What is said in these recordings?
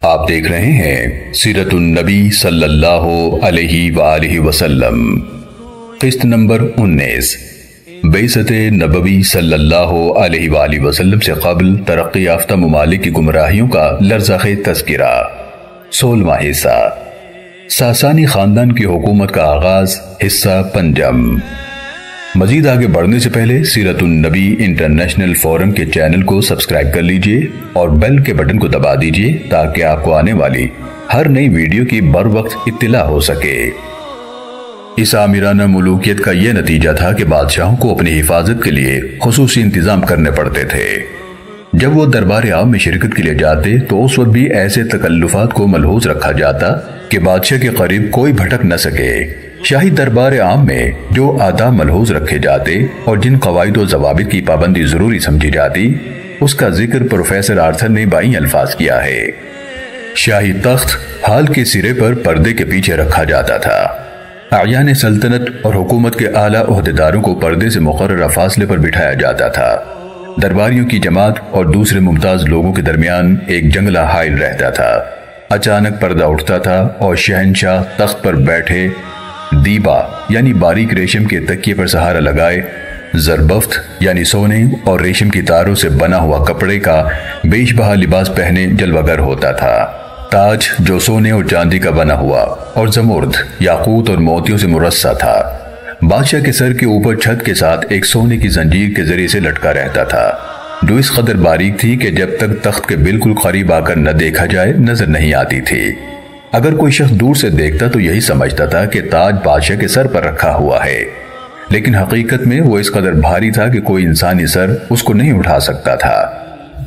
آپ دیکھ رہے ہیں سیرت النبی صلی اللہ علیہ وآلہ وسلم، قسط نمبر 19، بعثت نبوی صلی اللہ علیہ وآلہ وسلم سے قبل ترقی یافتہ ممالک کی گمراہیوں کا لرزہ خیز تذکرہ۔ 16واں حصہ، ساسانی خاندان کی حکومت کا آغاز، حصہ پنجم۔ مزید آگے بڑھنے سے پہلے سیرت النبی انٹرنیشنل فورم کے چینل کو سبسکرائب کر لیجئے اور بیل کے بٹن کو دبا دیجئے تاکہ آپ کو آنے والی ہر نئی ویڈیو کی بر وقت اطلاع ہو سکے۔ اس آمرانہ ملوکیت کا یہ نتیجہ تھا کہ بادشاہوں کو اپنی حفاظت کے لیے خصوصی انتظام کرنے پڑتے تھے۔ جب وہ دربار عام میں شرکت کے لیے جاتے تو اس وقت بھی ایسے تکلفات کو ملحوظ رکھا جاتا کہ بادشاہ کے قریب کوئی بھٹک نہ سکے۔ شاہی دربار عام میں جو آداب ملحوظ رکھے جاتے اور جن قواعد و ضوابط کی پابندی ضروری سمجھی جاتی، اس کا ذکر پروفیسر آرتھر نے بائیں الفاظ کیا ہے۔ شاہی تخت ہال کے سرے پر پردے کے پیچھے رکھا جاتا تھا۔ اعیان سلطنت اور حکومت کے اعلیٰ عہدیداروں کو پردے سے مقررہ فاصلے پر بٹھایا جاتا تھا۔ درباریوں کی جماعت اور دوسرے ممتاز لوگوں کے درمیان ایک جنگلہ حائل رہتا تھا۔ اچانک پردہ اٹھتا تھا اور شہنشاہ تخت پر بیٹھے دیبا یعنی باریک ریشم کے تکیے پر سہارا لگائے زربفت یعنی سونے اور ریشم کی تاروں سے بنا ہوا کپڑے کا بیش بہا لباس پہنے جلوگر ہوتا تھا۔ تاج جو سونے اور چاندی کا بنا ہوا اور زمرد، یاقوت اور موتیوں سے مرصع تھا، بادشاہ کے سر کے اوپر چھت کے ساتھ ایک سونے کی زنجیر کے ذریعے سے لٹکا رہتا تھا، جو اس قدر باریک تھی کہ جب تک تخت کے بالکل قریب آ کر نہ دیکھا جائے نظر نہیں آتی تھی۔ اگر کوئی شخص دور سے دیکھتا تو یہی سمجھتا تھا کہ تاج بادشاہ کے سر پر رکھا ہوا ہے، لیکن حقیقت میں وہ اس قدر بھاری تھا کہ کوئی انسانی سر اس کو نہیں اٹھا سکتا تھا،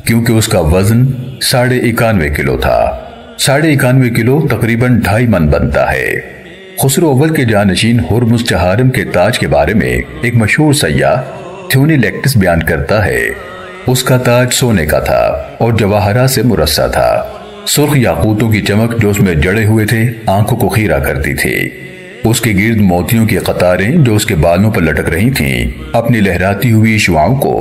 کیونکہ اس کا وزن 91.5 کلو تھا۔ 91.5 کلو تقریباً 2.5 من بنتا ہے۔ خسرو اول کے جانشین ہرمز چہارم کے تاج کے بارے میں ایک مشہور سیاح تھیونی لیکٹس بیان کرتا ہے۔ اس کا تاج سونے کا تھا اور جواہرات سے مرصع تھا۔ سرخ یاقوتوں کی چمک جو اس میں جڑے ہوئے تھے آنکھوں کو خیرہ کرتی تھی۔ اس کے گرد موتیوں کی قطاریں جو اس کے بالوں پر لٹک رہی تھیں اپنی لہراتی ہوئی شعاؤں کو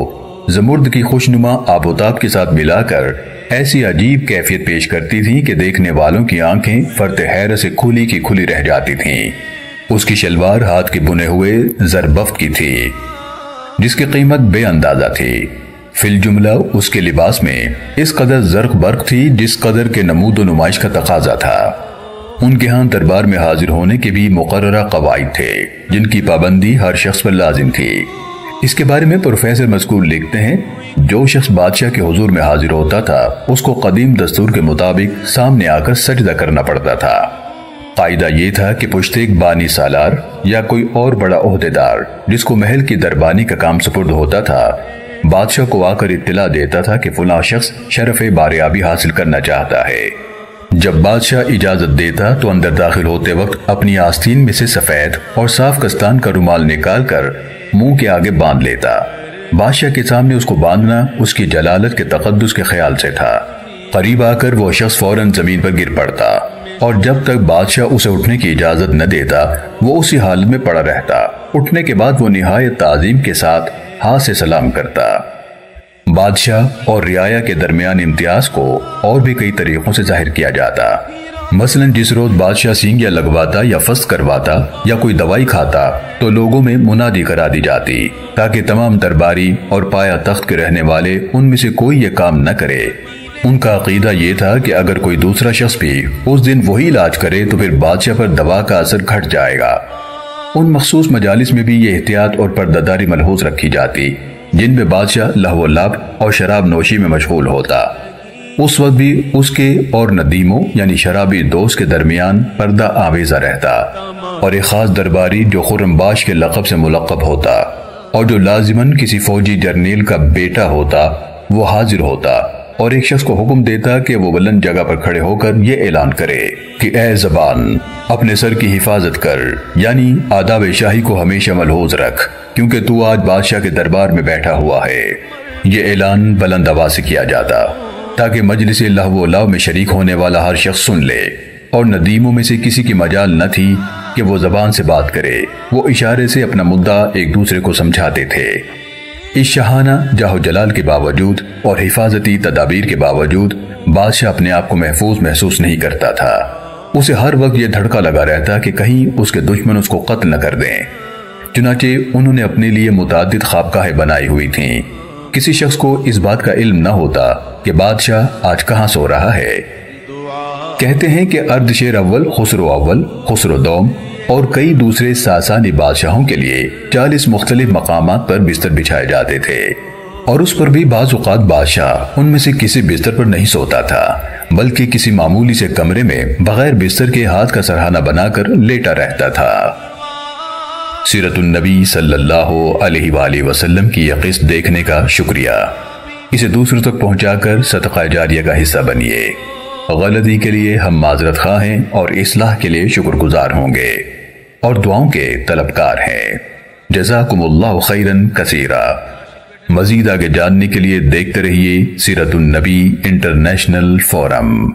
زمرد کی خوشنما آب و تاب کے ساتھ ملا کر ایسی عجیب کیفیت پیش کرتی تھی کہ دیکھنے والوں کی آنکھیں فرط حیرت سے کھلی کی کھلی رہ جاتی تھیں۔ اس کی شلوار ہاتھ کے بنے ہوئے زربفت کی تھی، جس کی قیمت بے اندازہ تھی۔ فی الجملہ اس کے لباس میں اس قدر زرق برق تھی جس قدر کے نمود و نمائش کا تقاضا تھا۔ ان کے ہاں دربار میں حاضر ہونے کے بھی مقررہ قواعد تھے جن کی پابندی ہر شخص پر لازم تھی۔ اس کے بارے میں پروفیسر مذکور لکھتے ہیں، جو شخص بادشاہ کے حضور میں حاضر ہوتا تھا اس کو قدیم دستور کے مطابق سامنے آ کر سجدہ کرنا پڑتا تھا۔ قاعدہ یہ تھا کہ پشت ایک بانی سالار یا کوئی اور بڑا عہدیدار جس کو محل کی دربانی کا کام سپرد ہوتا تھا، بادشاہ کو آ کر اطلاع دیتا تھا کہ فلاں شخص شرف باریابی حاصل کرنا چاہتا ہے۔ جب بادشاہ اجازت دیتا تو اندر داخل ہوتے وقت اپنی آستین میں سے سفید اور صاف کستان کا رومال نکال کر منہ کے آگے باندھ لیتا۔ بادشاہ کے سامنے اس کو باندھنا اس کی جلالت کے تقدس کے خیال سے تھا۔ قریب آ کر وہ شخص فوراً زمین پر گر پڑتا اور جب تک بادشاہ اسے اٹھنے کی اجازت نہ دیتا وہ اسی حالت میں پڑا رہتا۔ اٹھنے کے بعد وہ نہایت تعظیم کے ساتھ ہاتھ سے سلام کرتا۔ بادشاہ اور رعایا کے درمیان امتیاز کو اور بھی کئی طریقوں سے ظاہر کیا جاتا۔ مثلا جس روز بادشاہ سینگیا لگواتا یا فسق کرواتا یا کوئی دوائی کھاتا تو لوگوں میں منادی کرا دی جاتی تاکہ تمام درباری اور پایا تخت کے رہنے والے ان میں سے کوئی یہ کام نہ کرے۔ ان کا عقیدہ یہ تھا کہ اگر کوئی دوسرا شخص بھی اس دن وہی علاج کرے تو پھر بادشاہ پر دوا کا اثر گھٹ جائے گا۔ ان مخصوص مجالس میں بھی یہ احتیاط اور پردہ ملحوظ رکھی جاتی جن میں بادشاہ لہو و لعب اور شراب نوشی میں مشغول ہوتا۔ اس وقت بھی اس کے اور ندیموں یعنی شرابی دوست کے درمیان پردہ آویزہ رہتا، اور ایک خاص درباری جو خرم باش کے لقب سے ملقب ہوتا اور جو لازماً کسی فوجی جرنیل کا بیٹا ہوتا وہ حاضر ہوتا اور ایک شخص کو حکم دیتا کہ وہ بلند جگہ پر کھڑے ہو کر یہ اعلان کرے کہ اے زبان، اپنے سر کی حفاظت کر، یعنی آداب شاہی کو ہمیشہ ملحوظ رکھ، کیونکہ تو آج بادشاہ کے دربار میں بیٹھا ہوا ہے۔ یہ اعلان بلند آواز سے کیا جاتا تاکہ مجلس لہو و لعب میں شریک ہونے والا ہر شخص سن لے، اور ندیموں میں سے کسی کی مجال نہ تھی کہ وہ زبان سے بات کرے۔ وہ اشارے سے اپنا مدعا ایک دوسرے کو سمجھاتے تھے۔ اس شاہانہ جاہ و جلال کے باوجود اور حفاظتی تدابیر کے باوجود بادشاہ اپنے آپ کو محفوظ محسوس نہیں کرتا تھا۔ اسے ہر وقت یہ دھڑکا لگا رہتا کہ کہیں اس کے دشمن اس کو قتل نہ کر دیں۔ چنانچہ انہوں نے اپنے لیے متعدد خوابگاہیں بنائی ہوئی تھیں۔ کسی شخص کو اس بات کا علم نہ ہوتا کہ بادشاہ آج کہاں سو رہا ہے۔ کہتے ہیں کہ اردشیر اول، خسرو دوم اور کئی دوسرے ساسانی بادشاہوں کے لیے 40 مختلف مقامات پر بستر بچھائے جاتے تھے، اور اس پر بھی بعض اوقات بادشاہ ان میں سے کسی بستر پر نہیں سوتا تھا، بلکہ کسی معمولی سے کمرے میں بغیر بستر کے ہاتھ کا سرہانہ بنا کر لیٹا رہتا تھا۔ سیرت النبی صلی اللہ علیہ وآلہ وسلم کی یہ قسط دیکھنے کا شکریہ۔ اسے دوسروں تک پہنچا کر صدقہ جاریہ کا حصہ بنیے۔ غلطی کے لیے ہم معذرت خواہ ہیں اور اصلاح کے لیے شکر گزار ہوں گے اور دعاؤں کے طلبکار ہیں۔ جزاکم اللہ خیرن کثیرا۔ مزید آگے جاننے کے لیے دیکھتے رہیے سیرت النبی انٹرنیشنل فورم۔